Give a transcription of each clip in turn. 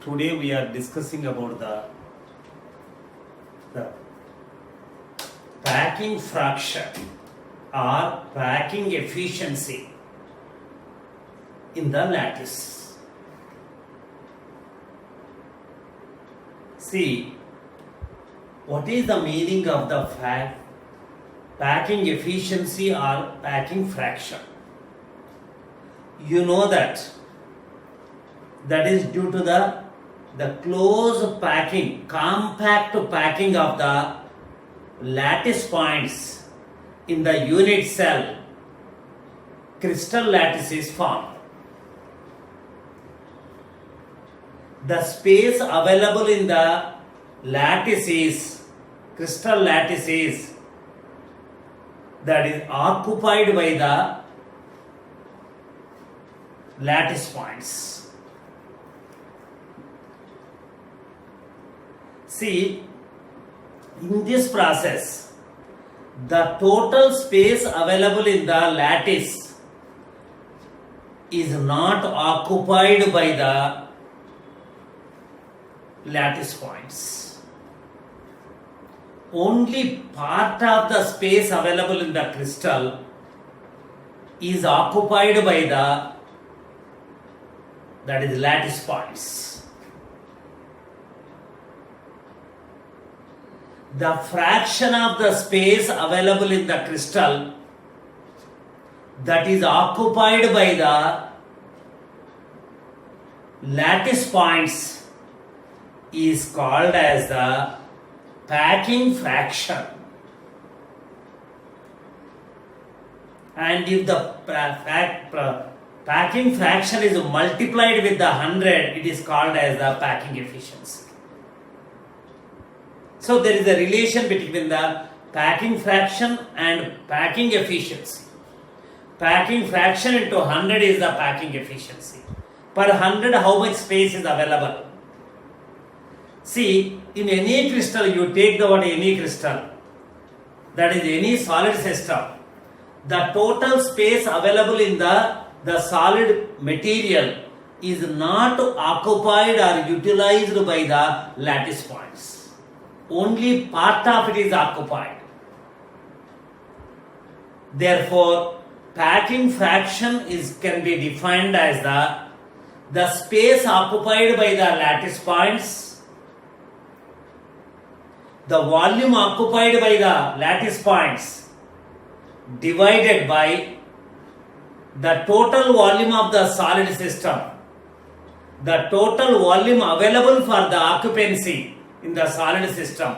Today we are discussing about the packing fraction or packing efficiency in the lattice. See, what is the meaning of the packing efficiency or packing fraction? You know that is due to the close packing, compact packing of the lattice points in the unit cell, crystal lattice is formed. The space available in the lattice is, crystal lattice is, that is occupied by the lattice points. See, in this process, the total space available in the lattice is not occupied by the lattice points. Only part of the space available in the crystal is occupied by that is lattice points. The fraction of the space available in the crystal that is occupied by the lattice points is called as the packing fraction. And if the packing fraction is multiplied with the 100, it is called as the packing efficiency. So there is a relation between the packing fraction and packing efficiency. Packing fraction into 100 is the packing efficiency. Per 100, how much space is available? See, in any crystal, you take any crystal, that is any solid system, the total space available in the solid material is not occupied or utilized by the lattice points. Only part of it is occupied. Therefore, packing fraction can be defined as the space occupied by the lattice points, the volume occupied by the lattice points divided by the total volume of the solid system, the total volume available for the occupancy in the solid system.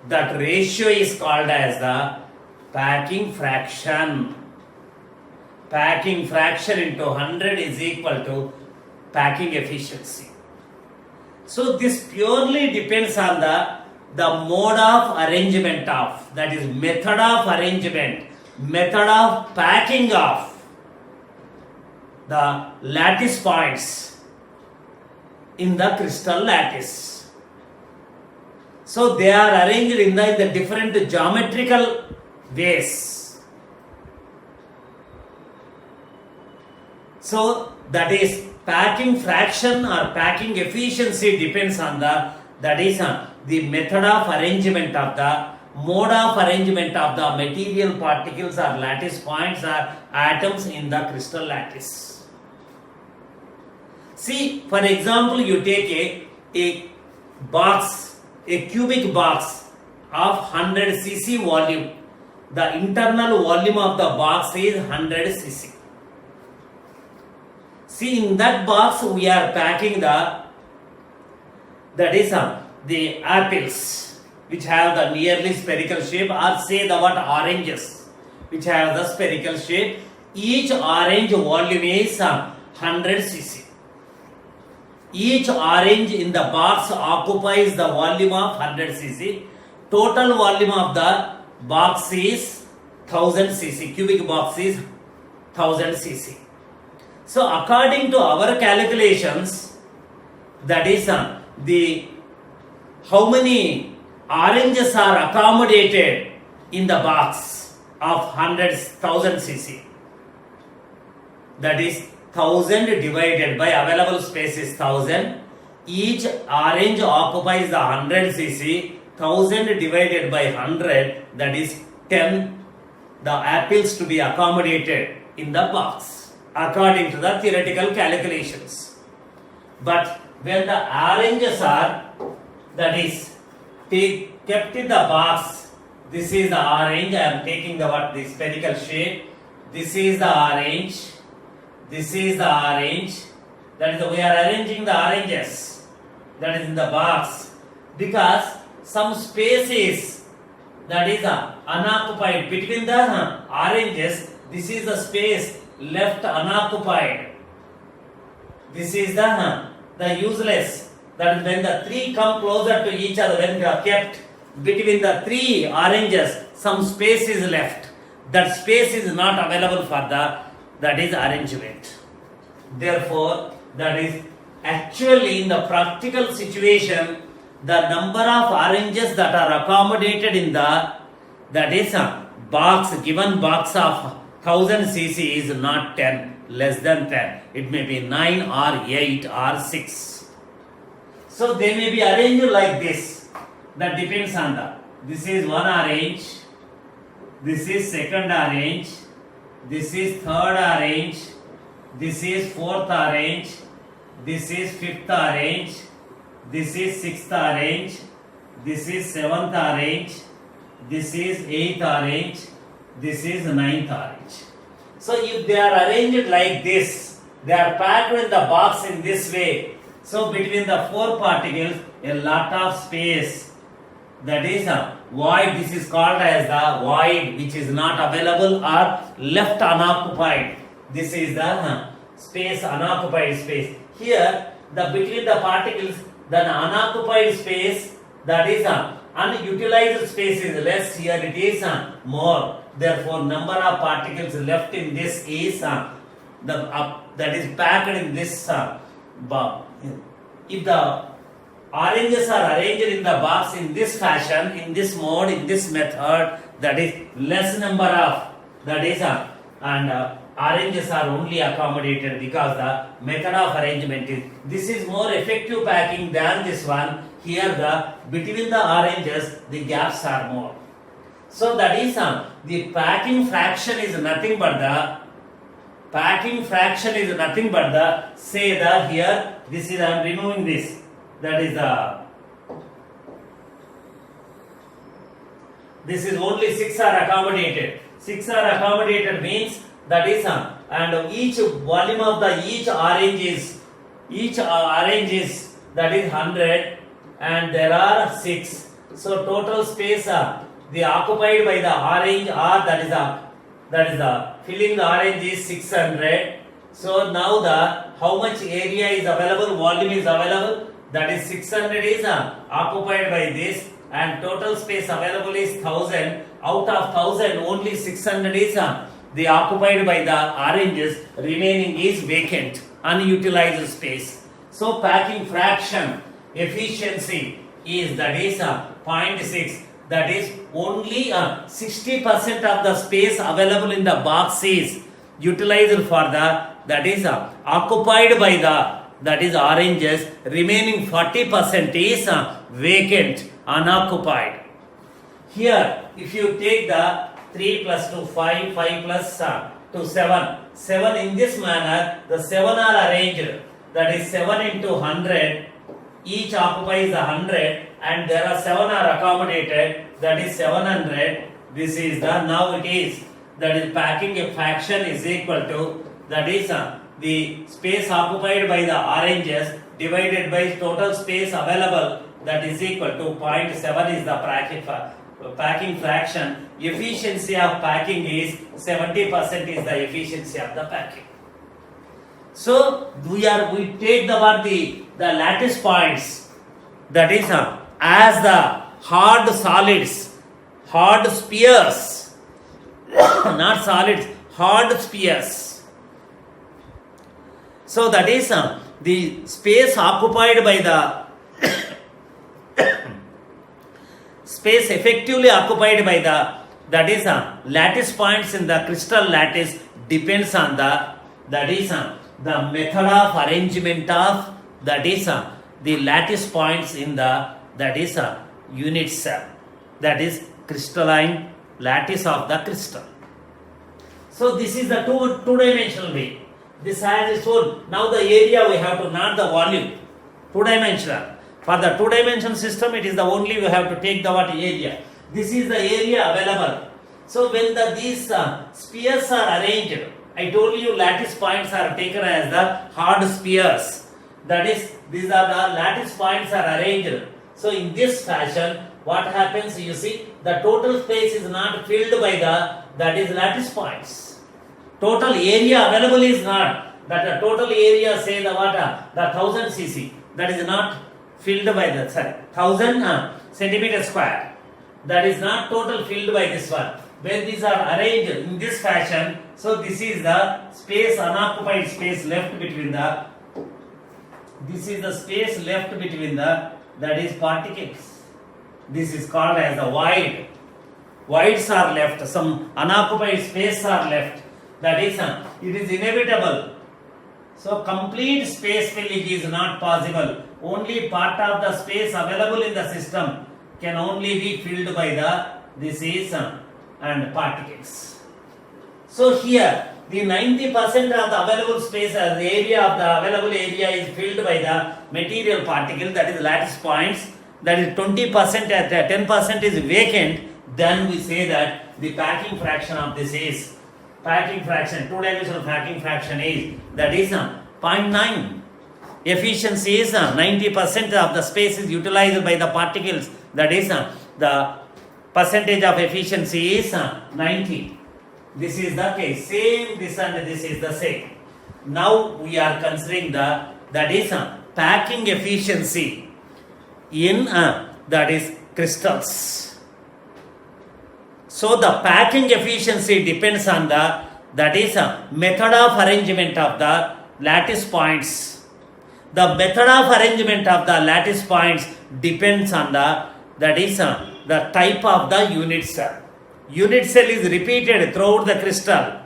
That ratio is called as the packing fraction. Packing fraction into 100 is equal to packing efficiency. So this purely depends on the mode of arrangement of, that is method of arrangement, method of packing of the lattice points in the crystal lattice. So they are arranged in the different geometrical ways. So that is packing fraction or packing efficiency depends on the method of arrangement of the mode of arrangement of the material particles or lattice points or atoms in the crystal lattice. See, for example, you take a box, a cubic box of 100 cc volume. The internal volume of the box is 100 cc. See, in that box we are packing the apples which have the nearly spherical shape, or say the oranges which have the spherical shape. Each orange volume is 100 cc. Each orange in the box occupies the volume of 100 cc. Total volume of the box is 1000 cc. Cubic box is 1000 cc. So according to our calculations, that is how many oranges are accommodated in the box of 1000 cc. That is 1000 divided by available space is 1000. each orange occupies the 100 cc, 1000 divided by 100, that is 10, the apples to be accommodated in the box according to the theoretical calculations. But when the oranges are, that is kept in the box, this is the orange, I am taking the spherical shape, this is the orange, this is the orange, that is we are arranging the oranges, that is in the box, because some space is, that is unoccupied between the oranges, this is the space left unoccupied, this is the useless, that is when the three come closer to each other, when they are kept between the three oranges, some space is left, that space is not available for that is arrangement. Therefore, that is actually in the practical situation, the number of oranges that are accommodated in the, that is box, given box of 1000 cc is not 10, less than 10. It may be 9 or 8 or 6. So they may be arranged like this. That depends on this is one orange, this is second orange, this is third orange, this is fourth orange, this is fifth orange, this is sixth orange, this is seventh orange, this is eighth orange, this is ninth orange. So if they are arranged like this, they are packed in the box in this way. So between the four particles, a lot of space, that is a void, this is called as the void which is not available or left unoccupied. This is the space, unoccupied space. Here, the between the particles, the unoccupied space, that is unutilized space is less, here it is more. Therefore, number of particles left in this is that is packed in this box. If the oranges are arranged in the box in this fashion, in this mode, in this method, that is less number of, that is and oranges are only accommodated because the method of arrangement is, this is more effective packing than this one. Here the between the oranges the gaps are more. So that is the packing fraction is nothing but the say the here, this is I am removing this, that is this is only 6 are accommodated. 6 are accommodated means that is and each volume of the each orange is that is 100 and there are 6. So total space the occupied by the orange or that is the filling the orange is 600. So now the how much area is available, volume is available, that is 600 is occupied by this, and total space available is 1000. Out of 1000 only 600 is the occupied by the oranges, remaining is vacant, unutilized space. So packing fraction efficiency is, that is 0.6, that is only 60% of the space available in the box is utilized for the, that is occupied by the, that is oranges, remaining 40% is vacant, unoccupied. Here if you take the 3 plus 2 5, 5 plus 2 7 in this manner, the 7 are arranged, that is 7 into 100, each occupies 100 and there are 7 are accommodated, that is 700. This is the, now it is, that is packing a fraction is equal to, that is the space occupied by the oranges divided by total space available, that is equal to 0.7 is the packing fraction. Efficiency of packing is 70% is the efficiency of the packing. So we take the lattice points, that is as the hard solids, hard spheres, not solids, hard spheres. So that is the space occupied by the space effectively occupied by the, that is lattice points in the crystal lattice depends on the, that is the method of arrangement of, that is the lattice points in the, that is a unit cell, that is crystalline lattice of the crystal. So this is the two-dimensional way. This has its own. Now the area we have to, not the volume. Two-dimensional. For the two-dimensional system, it is the only we have to take the what area. This is the area available. So when these spheres are arranged, I told you lattice points are taken as the hard spheres. That is, these are the lattice points are arranged. So in this fashion, what happens, you see, the total space is not filled by the, that is lattice points. Total area available is not, that the total area, say the what, the 1000 cc, that is not filled by the, 1000 centimeter square. That is not total filled by this one. When these are arranged in this fashion, so this is the space, unoccupied space left between the, this is the space left between the, that is particles. This is called as a void. Voids are left, some unoccupied space are left. That is, it is inevitable. So complete space filling is not possible. Only part of the space available in the system can only be filled by the, this is and particles. So here the 90% of the available space as the area of the available area is filled by the material particle, that is lattice points, that is 20% at 10% is vacant. Then we say that the packing fraction of this is, packing fraction, two-dimensional packing fraction is, that is 0.9. Efficiency is 90% of the space is utilized by the particles, that is the percentage of efficiency is 90. This is the case. Same this and this is the same. Now we are considering the, that is packing efficiency in that is crystals. So the packing efficiency depends on the, that is method of arrangement of the lattice points. The method of arrangement of the lattice points depends on the, that is the type of the unit cell. Unit cell is repeated throughout the crystal.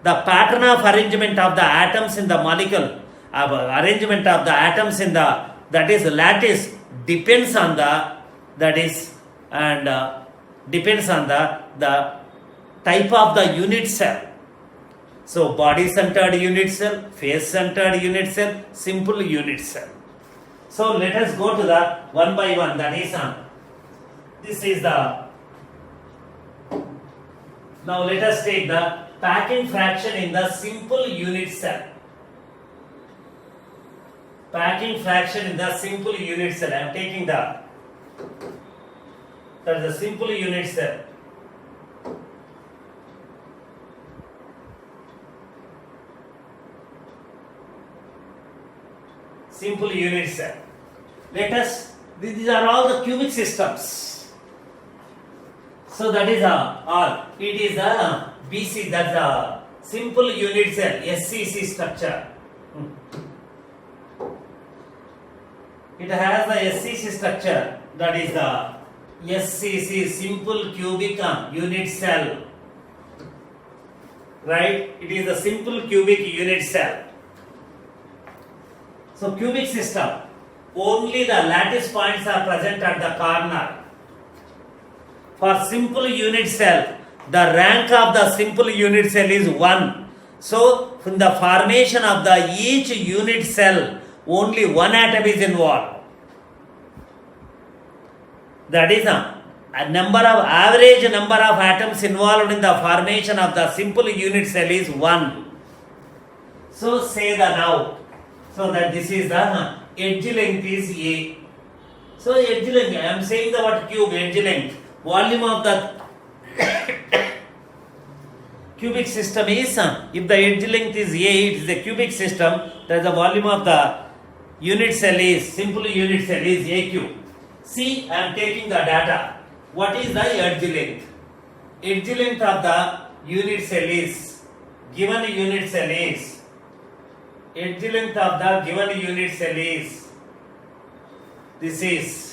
The pattern of arrangement of the atoms in the molecule, arrangement of the atoms in the, that is lattice, depends on the, that is, and depends on the type of the unit cell. So body centered unit cell, face centered unit cell, simple unit cell. So let us go to the one by one, that is this is the, now let us take the packing fraction in the simple unit cell. Packing fraction in the simple unit cell. I am taking the, that is the simple unit cell. Simple unit cell. Let us, these are all the cubic systems. So that is all. It is a BC, that's a simple unit cell, SCC structure. It has the SCC structure, that is the SCC, simple cubic unit cell. Right? It is a simple cubic unit cell. So cubic system, only the lattice points are present at the corner. For simple unit cell, the rank of the simple unit cell is 1. So from the formation of the each unit cell, only one atom is involved. That is a number of, average number of atoms involved in the formation of the simple unit cell is 1. So say the now. So that this is the edge length is A. So edge length, I am saying the what cube, edge length. Volume of the cubic system is, if the edge length is A, it is a cubic system, that the volume of the unit cell is, simple unit cell is A cube. See, I am taking the data. What is the edge length? Edge length of the unit cell is, given unit cell is, edge length of the given unit cell is, this is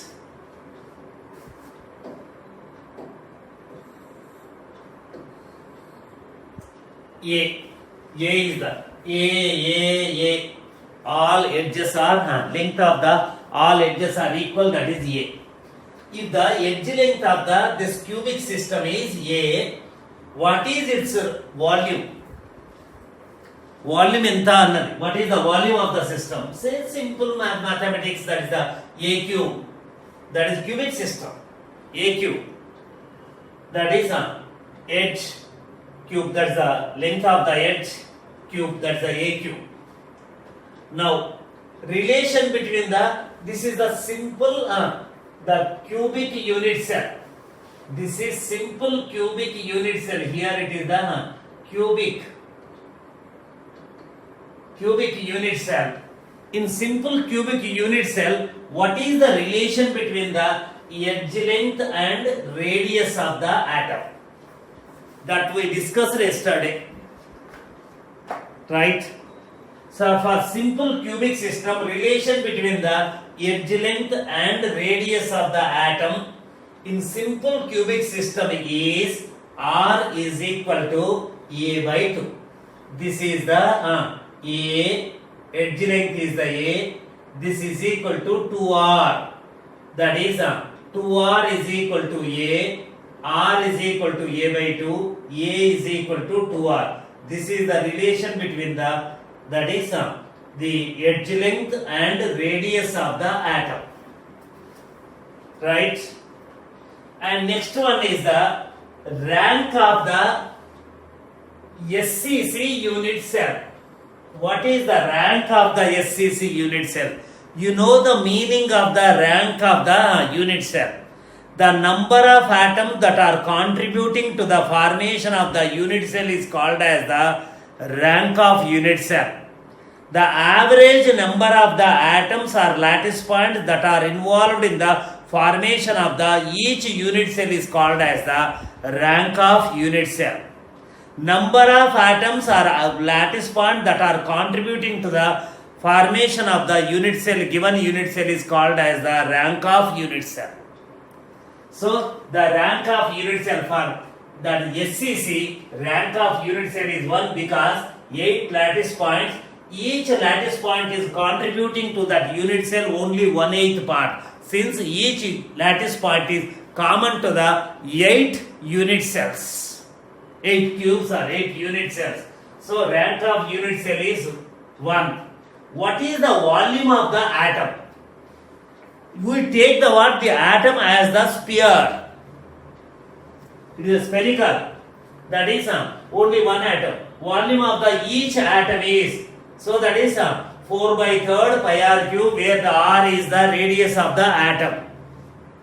A. A is the A. All edges are length of the all edges are equal, that is A. If the edge length of this cubic system is A, what is its volume? Volume enta annadi. What is the volume of the system? Say simple mathematics, that is the A cube. That is cubic system. A cube. That is edge cube. That is the length of the edge cube. That is the A cube. Now, relation between this is the simple the cubic unit cell. This is simple cubic unit cell. Here it is the cubic unit cell. In simple cubic unit cell, what is the relation between the edge length and radius of the atom? That we discussed yesterday, right? So for simple cubic system, relation between the edge length and radius of the atom in simple cubic system is R is equal to A by 2. This is the A, edge length is the A, this is equal to 2R. That is 2R is equal to A, R is equal to A by 2, A is equal to 2R. This is the relation between that is the edge length and radius of the atom, right? And next one is the rank of the SCC unit cell. What is the rank of the SCC unit cell? You know the meaning of the rank of the unit cell. The number of atoms that are contributing to the formation of the unit cell is called as the rank of unit cell. The average number of the atoms or lattice points that are involved in the formation of the each unit cell is called as the rank of unit cell. Number of atoms or lattice points that are contributing to the formation of the unit cell, given unit cell, is called as the rank of unit cell. So the rank of unit cell for that SCC, rank of unit cell is 1 because 8 lattice points. Each lattice point is contributing to that unit cell only 1/8 part, since each lattice point is common to the 8 unit cells. 8 cubes or 8 unit cells. So rank of unit cell is 1. What is the volume of the atom? We take the atom as the sphere. It is spherical. That is only one atom. Volume of the each atom is, so that is 4 by 3rd pi r cube, where the r is the radius of the atom.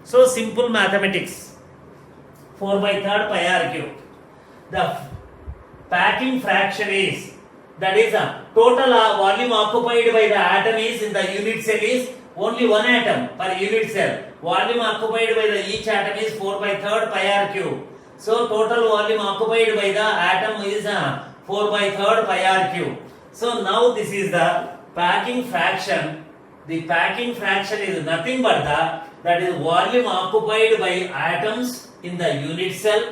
So simple mathematics. 4 by 3rd pi r cube. The packing fraction is, that is total volume occupied by the atom is in the unit cell is only one atom per unit cell. Volume occupied by the each atom is 4 by 3rd pi r cube. So total volume occupied by the atom is 4 by 3rd pi r cube. So now this is the packing fraction. The packing fraction is nothing but that is volume occupied by atoms in the unit cell.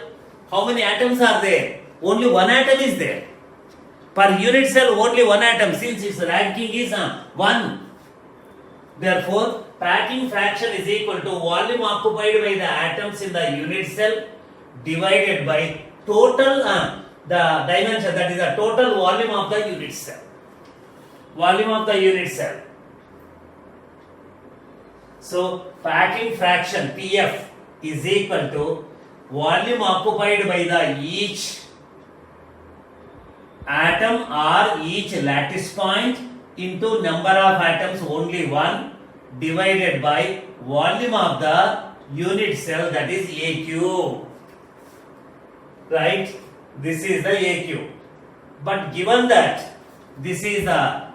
How many atoms are there? Only one atom is there. Per unit cell only one atom, since its ranking is 1. Therefore, packing fraction is equal to volume occupied by the atoms in the unit cell divided by total the dimension, that is the total volume of the unit cell. Volume of the unit cell. So packing fraction PF is equal to volume occupied by the each atom or each lattice point into number of atoms only 1 divided by volume of the unit cell, that is A cube. Right? This is the A cube. But given that this is the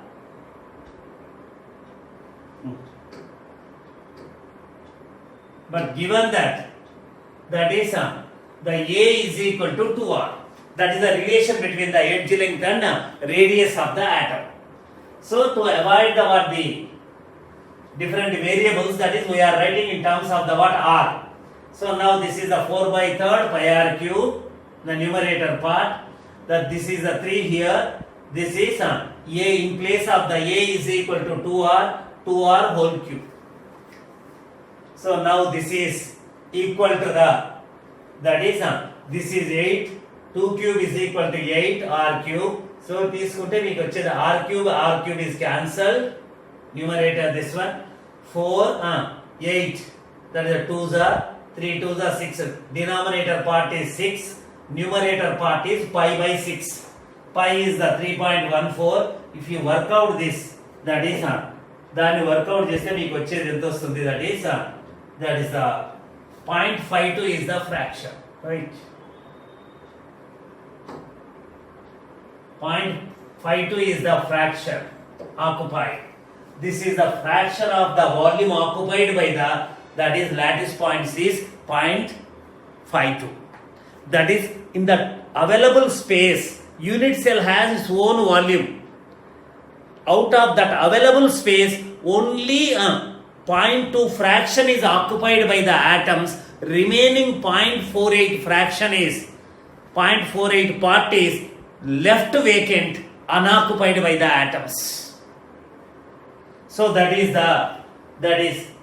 is the A is equal to 2R. That is the relation between the edge length and radius of the atom. So to avoid the different variables, that is we are writing in terms of the R. So now this is the 4 by 3rd pi r cube, the numerator part. That this is the 3 here. This is A, in place of the A is equal to 2R whole cube. So now this is equal to that is this is 8, 2 cube is equal to 8 r cube. So తీసుకుంటే మీకు వచ్చేది r cube is cancelled, numerator this one 4 8, that is 2s are 3 2s are 6, denominator part is 6, numerator part is pi by 6, pi is the 3.14. if you work out this, that is దాన్ని work out చేస్తే మీకు వచ్చేది ఎంత వస్తుంది, that is the 0.52 is the fraction, right? 0.52 is the fraction occupied. This is the fraction of the volume occupied by the, that is lattice points is 0.52. That is in the available space, unit cell has its own volume. Out of that available space, only 0.2 fraction is occupied by the atoms. Remaining 0.48 fraction is 0.48 part is left vacant, unoccupied by the atoms. So that is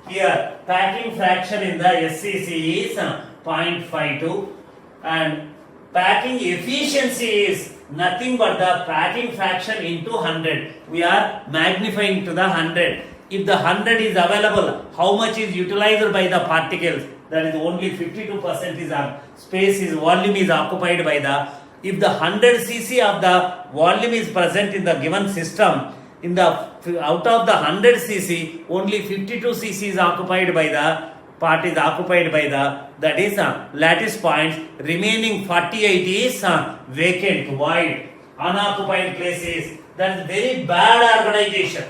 here packing fraction in the SCC is 0.52, and packing efficiency is nothing but the packing fraction into 100. We are magnifying to the 100. If the 100 is available, how much is utilized by the particles? That is only 52% is space is volume is occupied by the. If the 100 cc of the volume is present in the given system, in the out of the 100 cc, only 52 cc is occupied by the part is occupied by the, that is lattice points. Remaining 48 is vacant, void, unoccupied places. That is very bad organization,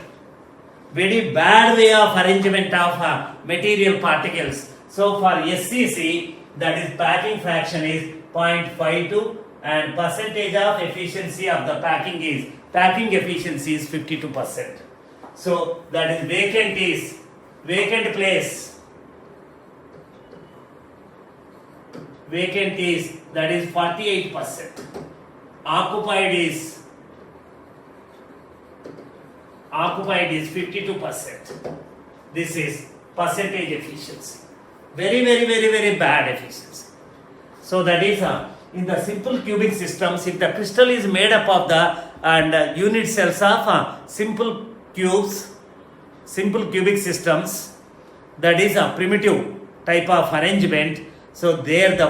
very bad way of arrangement of material particles. So for SCC, that is packing fraction is 0.52, and percentage of efficiency of the packing efficiency is 52%. So that is vacant place. Vacant is, that is 48%. Occupied is 52%. This is percentage efficiency. Very bad efficiency. So that is in the simple cubic systems, if the crystal is made up of the unit cells of simple cubic systems, that is a primitive type of arrangement. So there the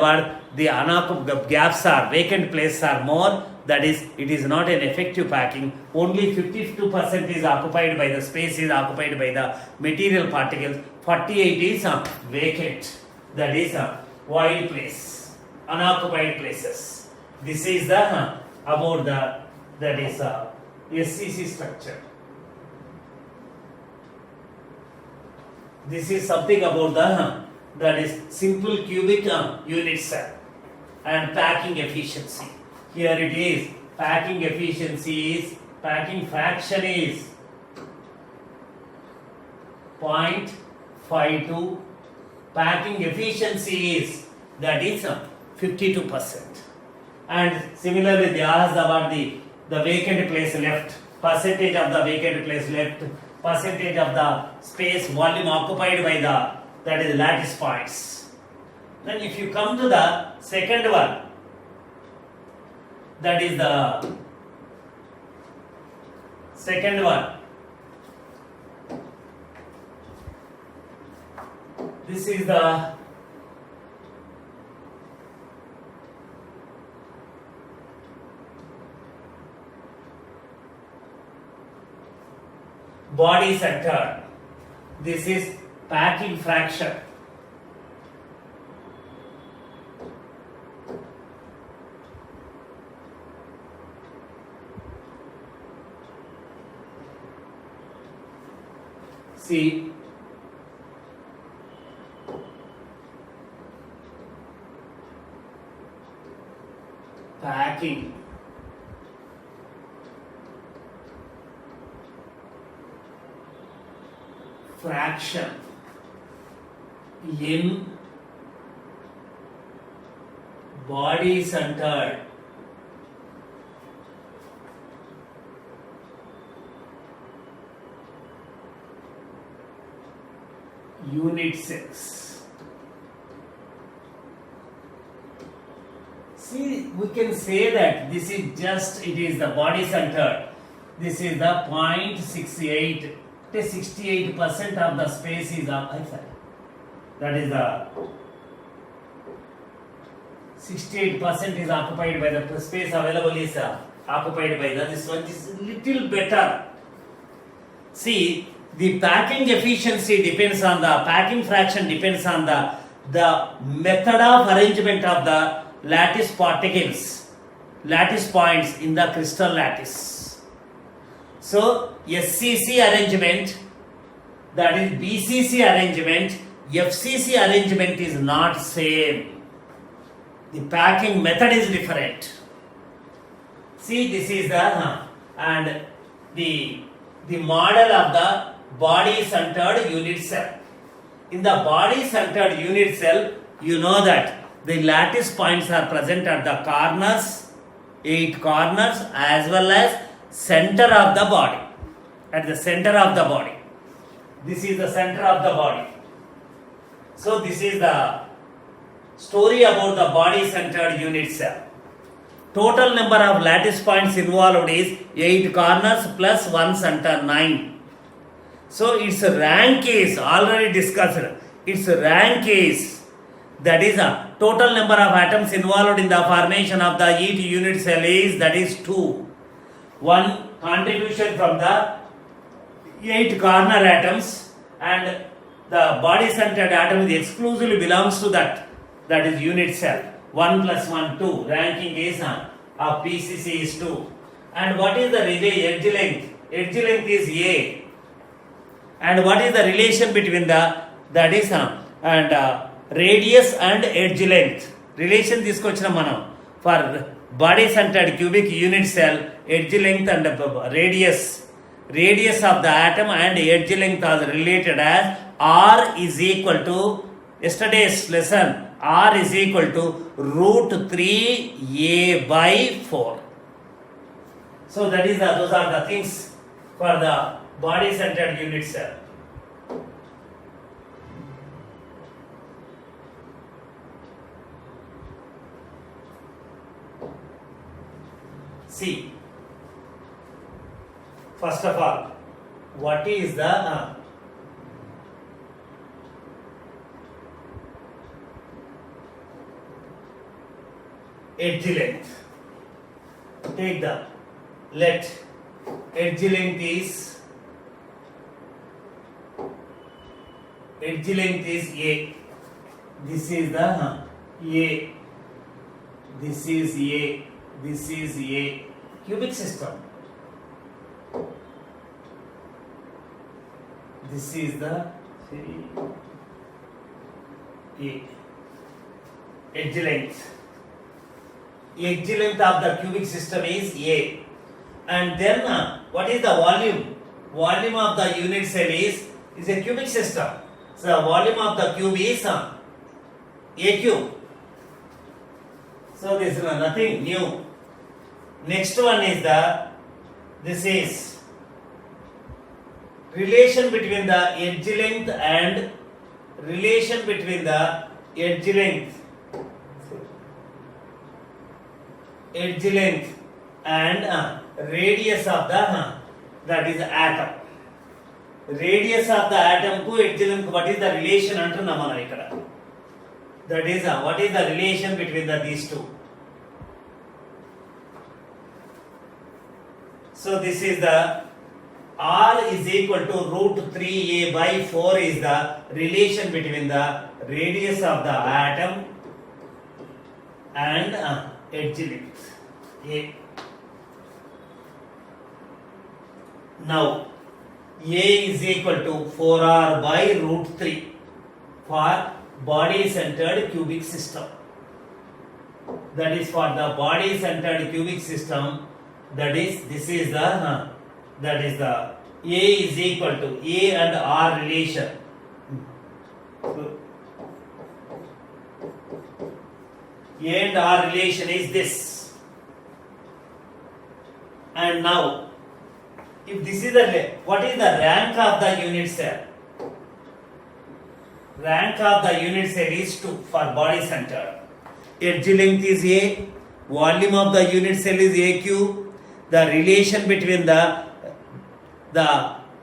gaps are, vacant places are more. That is, it is not an effective packing. Only 52% is occupied by the space is occupied by the material particles. 48 is vacant. That is void place, unoccupied places. This is the about the, that is SCC structure. This is something about the that is simple cubic unit cell and packing efficiency. Here it is, packing efficiency is, packing fraction is 0.52, packing efficiency is, that is 52%. And similarly they asked about the vacant place left, percentage of the vacant place left, percentage of the space volume occupied by the, that is lattice points. Then if you come to the second one, that is the second one, this is the body center. This is packing fraction. See, packing fraction in body centered unit cells. See, we can say that this is just, it is the body centered. This is the 0.68, 68% of the space is occupied. That is the 68% is occupied by the space available is occupied by the, this one is little better. See, the packing efficiency depends on the packing fraction depends on the method of arrangement of the lattice particles, lattice points in the crystal lattice. So SCC arrangement, that is BCC arrangement, FCC arrangement is not same. The packing method is different. See, this is the and the model of the body centered unit cell. In the body centered unit cell, you know that the lattice points are present at the corners, 8 corners, as well as center of the body. At the center of the body. This is the center of the body. So this is the story about the body centered unit cell. Total number of lattice points involved is 8 corners plus 1 center, 9. So its rank is already discussed. Its rank is, that is a total number of atoms involved in the formation of the each unit cell is, that is 2. One contribution from the 8 corner atoms, and the body centered atom exclusively belongs to that is unit cell. 1 plus 1, 2. Ranking is of PCC is 2. And what is the edge length? Edge length is A. And what is the relation between that is radius and edge length? Relation తీసుకొచ్చిన మనం for body centered cubic unit cell, edge length and radius of the atom and edge length are related as R is equal to, yesterday's lesson, R is equal to root 3a by 4. So that is those are the things for the body centered unit cell. See, first of all, what is the edge length? Take the, let edge length is A. This is the A. This is A. This is A. Cubic system. This is the A. Edge length. Edge length of the cubic system is A. And then what is the volume? Volume of the unit cell is a cubic system. So the volume of the cube is A cube. So this is nothing new. Next one is this is relation between the edge length and relation between the edge length and radius of the that is atom. Radius of the atom to edge length, what is the relation antunnam మనం ఇక్కడ. That is what is the relation between these two. So this is the R is equal to root 3a by 4 is the relation between the radius of the atom and edge length A. Now A is equal to 4R by root 3 for body centered cubic system. That is for the body centered cubic system. That is, this is the that is the A is equal to A and R relation. So, A and R relation is this. And now, if this is the, what is the rank of the unit cell? Rank of the unit cell is 2 for body center. Edge length is A. Volume of the unit cell is AQ. The relation between the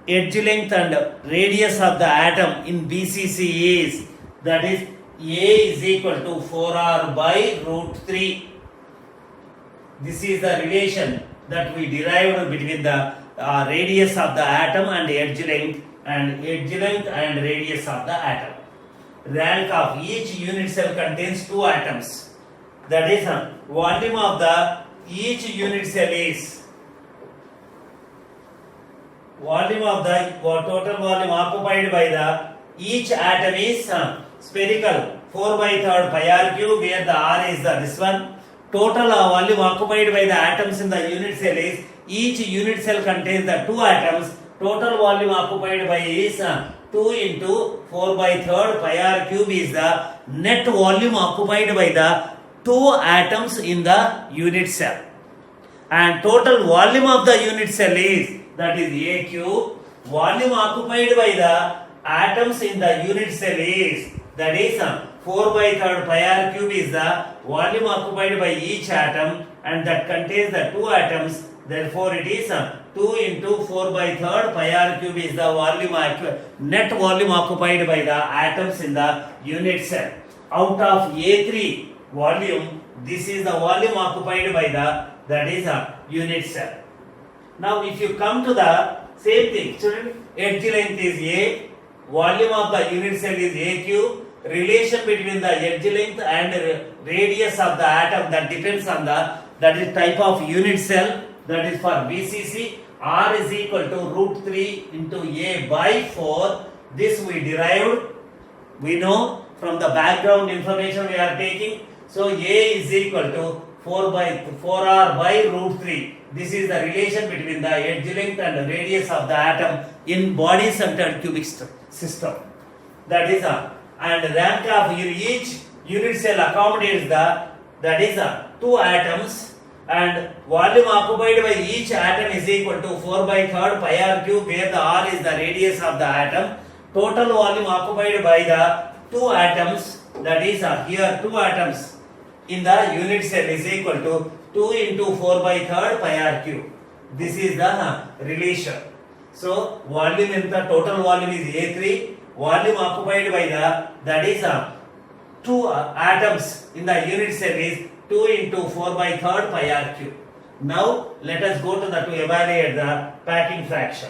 edge length and radius of the atom in BCC is, that is, A is equal to 4R by root 3. This is the relation that we derived between the radius of the atom and edge length and radius of the atom. Rank of each unit cell contains 2 atoms. That is, volume of the each unit cell is volume of the total volume occupied by the each atom is spherical 4 by 3rd pi r cube, where the r is this one. Total volume occupied by the atoms in the unit cell is, each unit cell contains the 2 atoms. Total volume occupied by is 2 into 4 by 3rd pi r cube is the net volume occupied by the 2 atoms in the unit cell. And total volume of the unit cell is, that is A cube. Volume occupied by the atoms in the unit cell is, that is 4 by 3rd pi r cube is the volume occupied by each atom, and that contains the 2 atoms. Therefore it is 2 into 4 by 3rd pi r cube is the net volume occupied by the atoms in the unit cell. Out of A3 volume, this is the volume occupied by the, that is unit cell. Now if you come to the same thing, student, edge length is A, volume of the unit cell is AQ, relation between the edge length and radius of the atom, that depends on the, that is type of unit cell, that is for BCC, R is equal to root 3 into A by 4. This we derived, we know from the background information we are taking. So A is equal to 4R by root 3. This is the relation between the edge length and radius of the atom in body centered cubic system. That is and rank of each unit cell accommodates the, that is 2 atoms, and volume occupied by each atom is equal to 4 by 3rd pi r cube, where the r is the radius of the atom. Total volume occupied by the 2 atoms, that is here 2 atoms in the unit cell is equal to 2 into 4 by 3rd pi r cube. This is the relation. So volume in the total volume is A3. Volume occupied by the, that is 2 atoms in the unit cell is 2 into 4 by 3rd pi r cube. Now let us go to evaluate the packing fraction.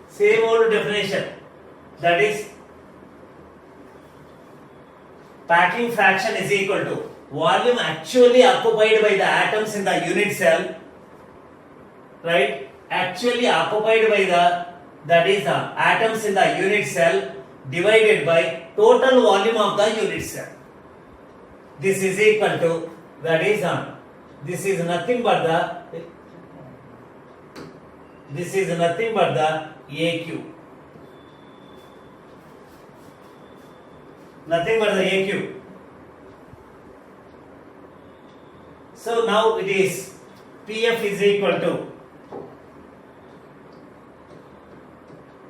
Same old definition, that is packing fraction is equal to volume actually occupied by the atoms in the unit cell, right? Actually occupied by the, that is atoms in the unit cell divided by total volume of the unit cell. This is equal to, that is this is nothing but the AQ. Nothing but the AQ. So now it is PF is equal to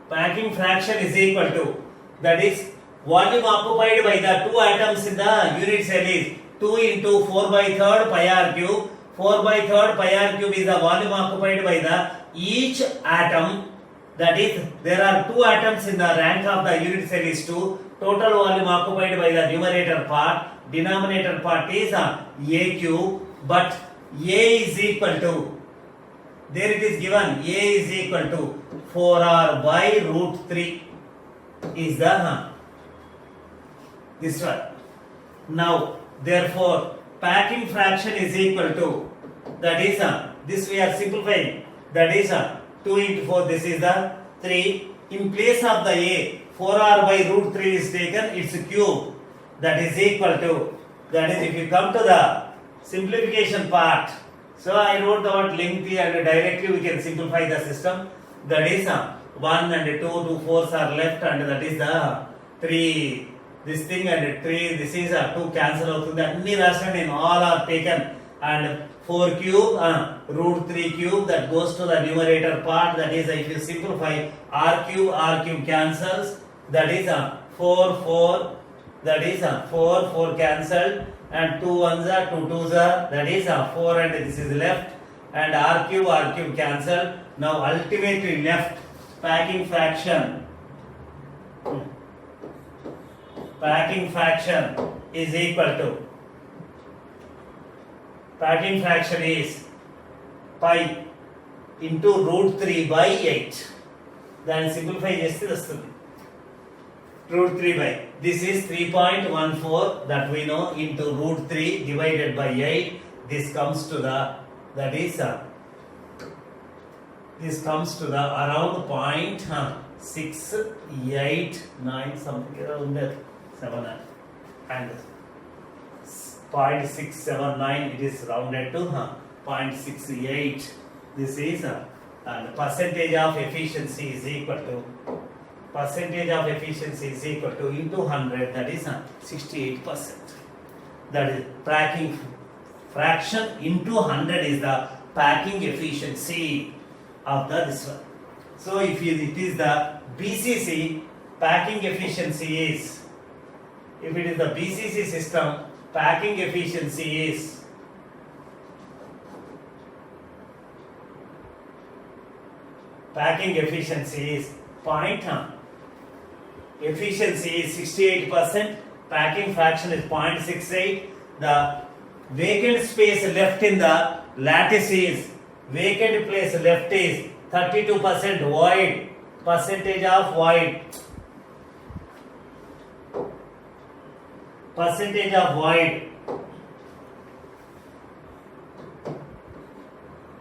packing fraction is equal to, that is volume occupied by the 2 atoms in the unit cell is 2 into 4 by 3rd pi r cube. 4 by 3rd pi r cube is the volume occupied by the each atom. That is, there are 2 atoms in the rank of the unit cell is 2. Total volume occupied by the numerator part. Denominator part is AQ, but A is equal to, there it is given, A is equal to 4R by root 3 is the this one. Now, therefore, packing fraction is equal to, that is this we are simplifying, that is 2 into 4, this is the 3. In place of the A, 4R by root 3 is taken, its cube, that is equal to, that is if you come to the simplification part, so I wrote the word lengthy and directly we can simplify the system. That is 1 and 2 4s are left, and that is the 3 this thing and 3 this is 2 cancel అవుతుంది, అన్ని రాసిన నేను all are taken, and 4 cube root 3 cube, that goes to the numerator part, that is if you simplify r cube cancels, that is 4 4, that is 4 cancelled, and 2 ones are 2 twos are, that is 4 and this is left, and r cube cancelled. Now ultimately left packing fraction is equal to, packing fraction is pi into root 3 by 8. Then simplify చేస్తే వస్తుంది root 3 by, this is 3.14 that we know, into root 3 divided by 8. This comes to the, that is this comes to the around 0.689 something around that 7 and 0.679, it is rounded to 0.68. This is and percentage of efficiency is equal to, percentage of efficiency is equal to into 100, that is 68%. That is packing fraction into 100 is the packing efficiency of the this one. So if it is the BCC, packing efficiency is, if it is the BCC system, packing efficiency is point efficiency is 68%, packing fraction is 0.68. The vacant space left in the lattice is, vacant place left is 32% void, percentage of void,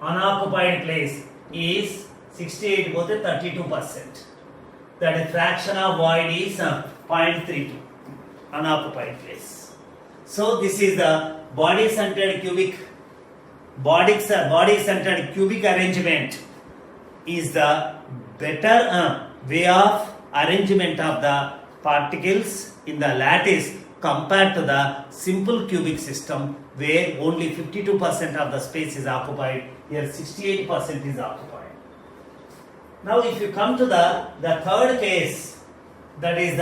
unoccupied place is 68 both 32%. That is fraction of void is 0.32, unoccupied place. So this is the body centered cubic arrangement is the better way of arrangement of the particles in the lattice compared to the simple cubic system where only 52% of the space is occupied. Here 68% is occupied. Now if you come to the third case, that is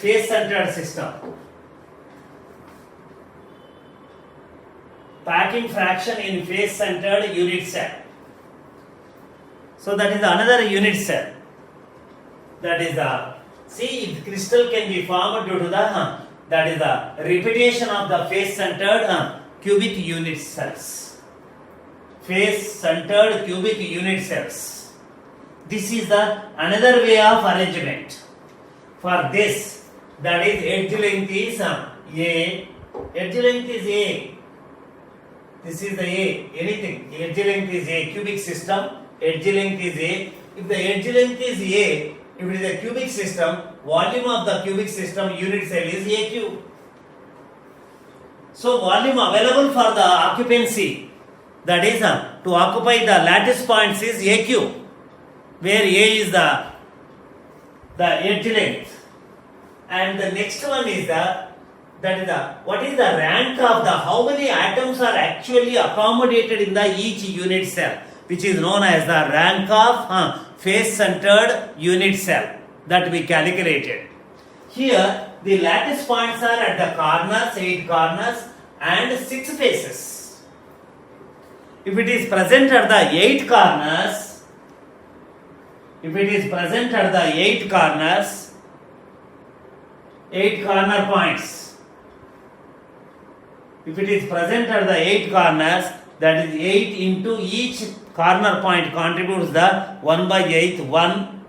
face centered system. Packing fraction in face centered unit cell. So that is another unit cell. That is the, see, if crystal can be formed due to the that is the repetition of the face centered cubic unit cells. Face centered cubic unit cells. This is the another way of arrangement. For this, that is edge length is A, edge length is A. This is the A, anything, edge length is A, cubic system, edge length is A. If the edge length is A, if it is a cubic system, volume of the cubic system unit cell is A cube. So volume available for the occupancy, that is to occupy the lattice points, is A cube, where A is the edge length. And the next one is what is the rank of the, how many atoms are actually accommodated in the each unit cell, which is known as the rank of face centered unit cell, that we calculated. Here the lattice points are at the corners, 8 corners and 6 faces. If it is present at the 8 corners, if it is present at the 8 corners, 8 corner points, if it is present at the 8 corners, that is 8 into each corner point contributes the 1 by 8, 1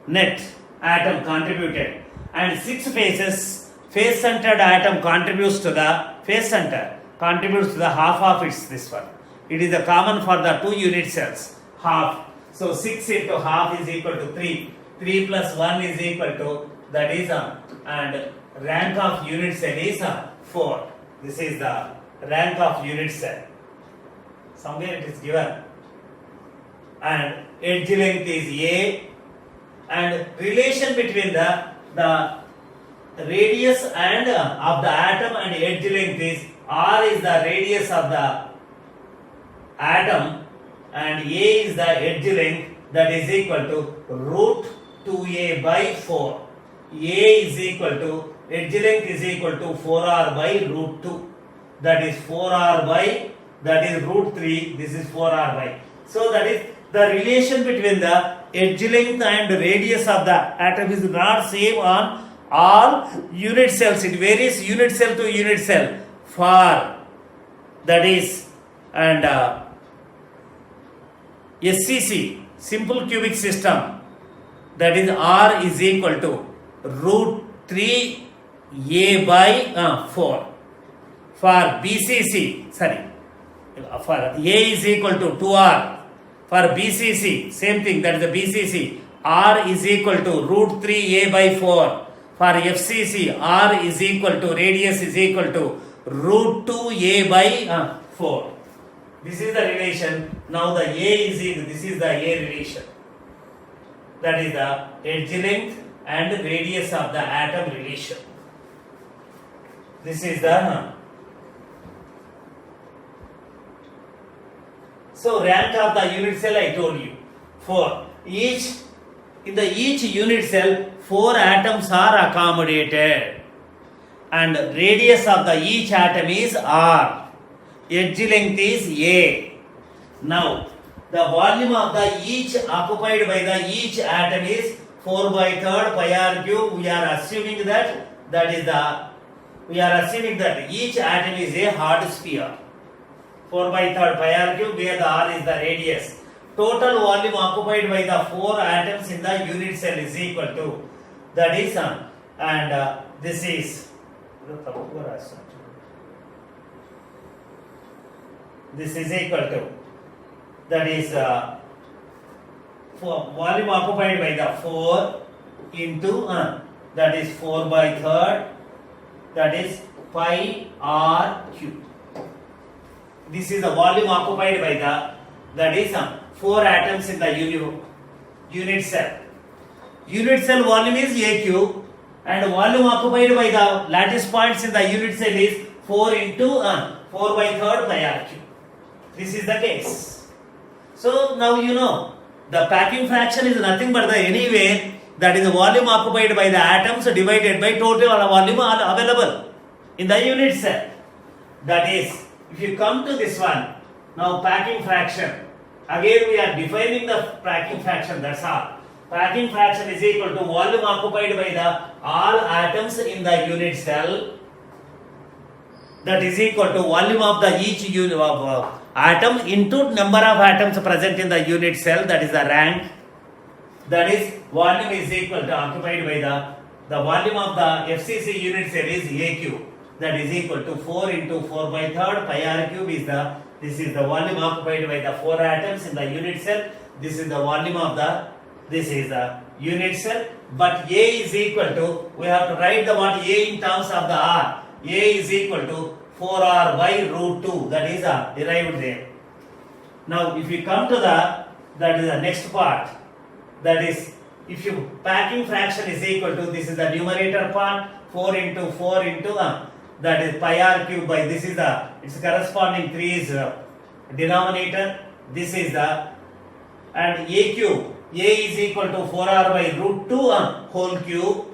net atom contributed, and 6 faces, face centered atom contributes to the face center, contributes to the half of its this one. It is a common for the 2 unit cells, half. So 6 into half is equal to 3. 3 plus 1 is equal to, that is and rank of unit cell is 4. This is the rank of unit cell. Somewhere it is given. And edge length is A, and relation between the radius and of the atom and edge length is r is the radius of the atom and a is the edge length, that is equal to root 2a by 4. A is equal to edge length is equal to 4r by root 2, that is 4r by, that is root 3, this is 4r by. So that is the relation between the edge length and radius of the atom is not same on all unit cells. It varies unit cell to unit cell. For that is, and SCC, simple cubic system, that is r is equal to root 3a by 4. For BCC, for a is equal to 2r. For BCC, same thing, that is the BCC, r is equal to root 3a by 4. For FCC, r is equal to, radius is equal to root 2a by 4. This is the relation. Now the A is equal, this is the A relation. That is the edge length and radius of the atom relation. This is the so rank of the unit cell I told you 4. In each unit cell 4 atoms are accommodated and radius of the each atom is r, edge length is a. Now the volume of the each occupied by the each atom is 4 by 3rd pi r cube. We are assuming that each atom is a hard sphere. 4 by 3rd pi r cube, where the r is the radius. Total volume occupied by the 4 atoms in the unit cell is equal to, that is and this is equal to, that is volume occupied by the 4 into that is 4 by 3rd, that is pi r cube. This is the volume occupied by the, that is 4 atoms in the unit cell. Unit cell volume is a cube and volume occupied by the lattice points in the unit cell is 4 into 4 by 3rd pi r cube. This is the case. So now you know the packing fraction is nothing but the anywhere, that is the volume occupied by the atoms divided by total volume available in the unit cell. That is, if you come to this one, now packing fraction, again we are defining the packing fraction, that's all. Packing fraction is equal to volume occupied by the all atoms in the unit cell, that is equal to volume of the each unit of atom into number of atoms present in the unit cell, that is the rank. That is, volume is equal to occupied by the volume of the FCC unit cell is a cube, that is equal to 4 into 4 by 3rd pi r cube is the, this is the volume occupied by the 4 atoms in the unit cell. This is the volume of the, this is the unit cell, but A is equal to, we have to write the what A in terms of the r. A is equal to 4r by root 2, that is derived there. Now if you come to the, that is the next part, that is, if you packing fraction is equal to, this is the numerator part, 4 into 4 into that is pi r cube by, this is the, its corresponding 3 is denominator, this is the, and a cube, a is equal to 4r by root 2 whole cube,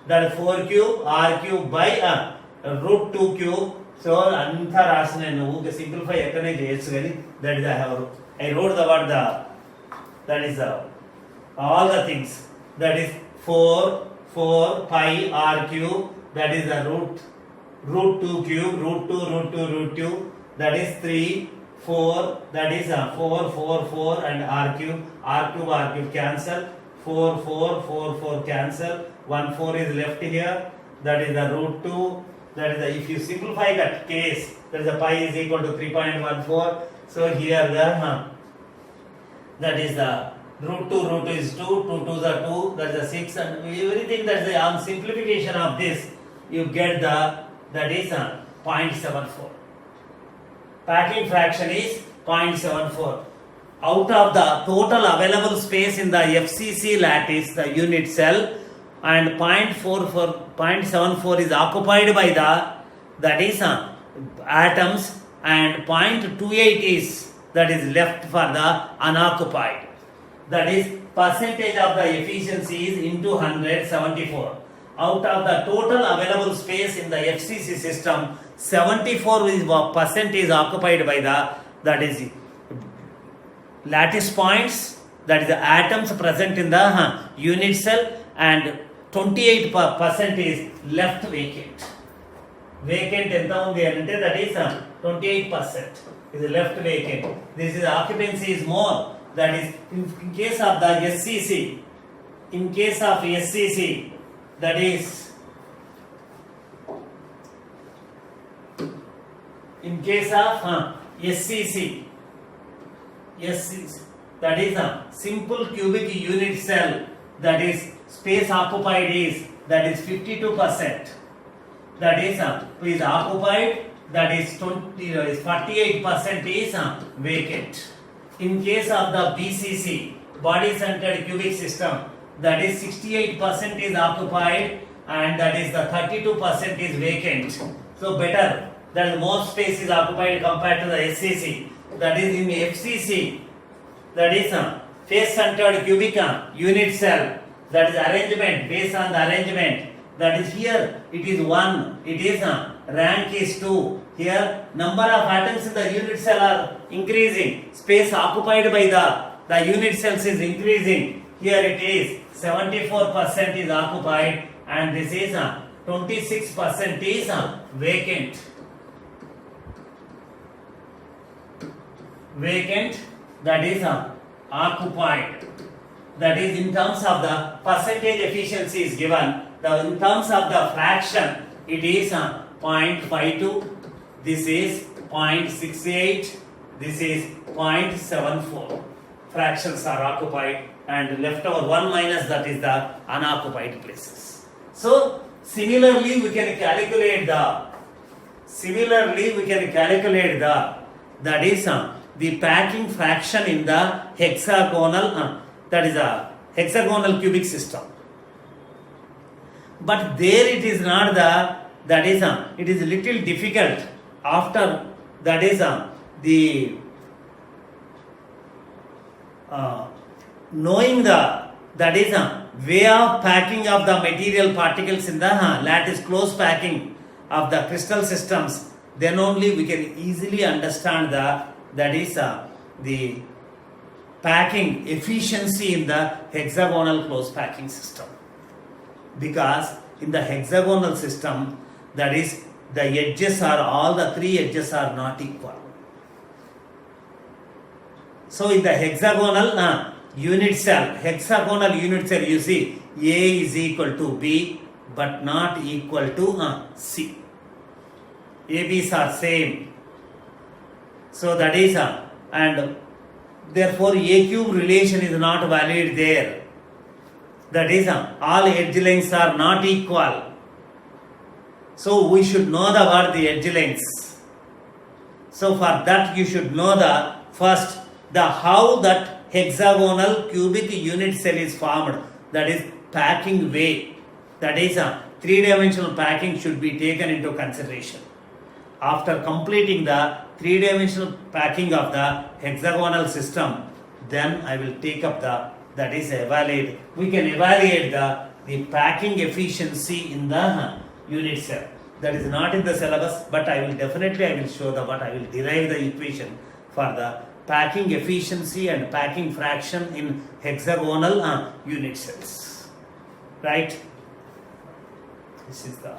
that is 4 cube r cube by root 2 cube. So anta rasina nu simplify ekkane cheyochu gani, that is I wrote the word the, that is all the things, that is 4 pi r cube, that is the root 2 cube, root 2, that is 3, 4, that is 4 and r cube cancel, 4 cancel, 1 4 is left here, that is the root 2, that is the, if you simplify that case, that is the pi is equal to 3.14, so here the that is the root 2 is 2, 2 2s are 2, that is the 6, and everything, that is the on simplification of this, you get the, that is 0.74. Packing fraction is 0.74. Out of the total available space in the FCC lattice, the unit cell, and 0.74 is occupied by that is atoms, and 0.28 is that is left for the unoccupied. That is percentage of the efficiency is into 174. Out of the total available space in the FCC system, 74% is occupied by that is lattice points, that is the atoms present in the unit cell, and 28% is left vacant. Vacant ఎంత ఉంది అంటే that is 28% is left vacant. This is occupancy is more. That is in case of the SCC. In case of SCC, that is in case of SCC, that is a simple cubic unit cell, that is space occupied is that is 52%. That is occupied, that is 48% is vacant. In case of the BCC, body centered cubic system, that is 68% is occupied, and that is the 32% is vacant. So better, that is more space is occupied compared to the SCC. That is in FCC, that is face centered cubic unit cell, that is arrangement based on the arrangement. That is here it is 1, it is rank is 2. Here number of atoms in the unit cell are increasing, space occupied by the unit cells is increasing. Here it is 74% is occupied, and this is 26% is vacant. Vacant, that is occupied. That is in terms of the percentage efficiency is given. In terms of the fraction, it is 0.52, this is 0.68, this is 0.74. Fractions are occupied, and left over 1 minus that is the unoccupied places. So similarly we can calculate that is the packing fraction in the hexagonal that is a hexagonal cubic system. But there it is not that is it is little difficult after that is the knowing that is way of packing of the material particles in the lattice close packing of the crystal systems, then only we can easily understand that is the packing efficiency in the hexagonal close packing system. Because in the hexagonal system, that is the edges are all the 3 edges are not equal. So in the hexagonal unit cell, you see A is equal to B but not equal to C. ABs are same. So that is and therefore A cube relation is not valid there. That is all edge lengths are not equal. So we should know about the edge lengths. So for that you should know first how that hexagonal cubic unit cell is formed. That is packing way. That is 3-dimensional packing should be taken into consideration. After completing the 3-dimensional packing of the hexagonal system, then I will take up that is evaluate. We can evaluate the packing efficiency in the unit cell. That is not in the syllabus, but I will show I will derive the equation for the packing efficiency and packing fraction in hexagonal unit cells. Right? This is the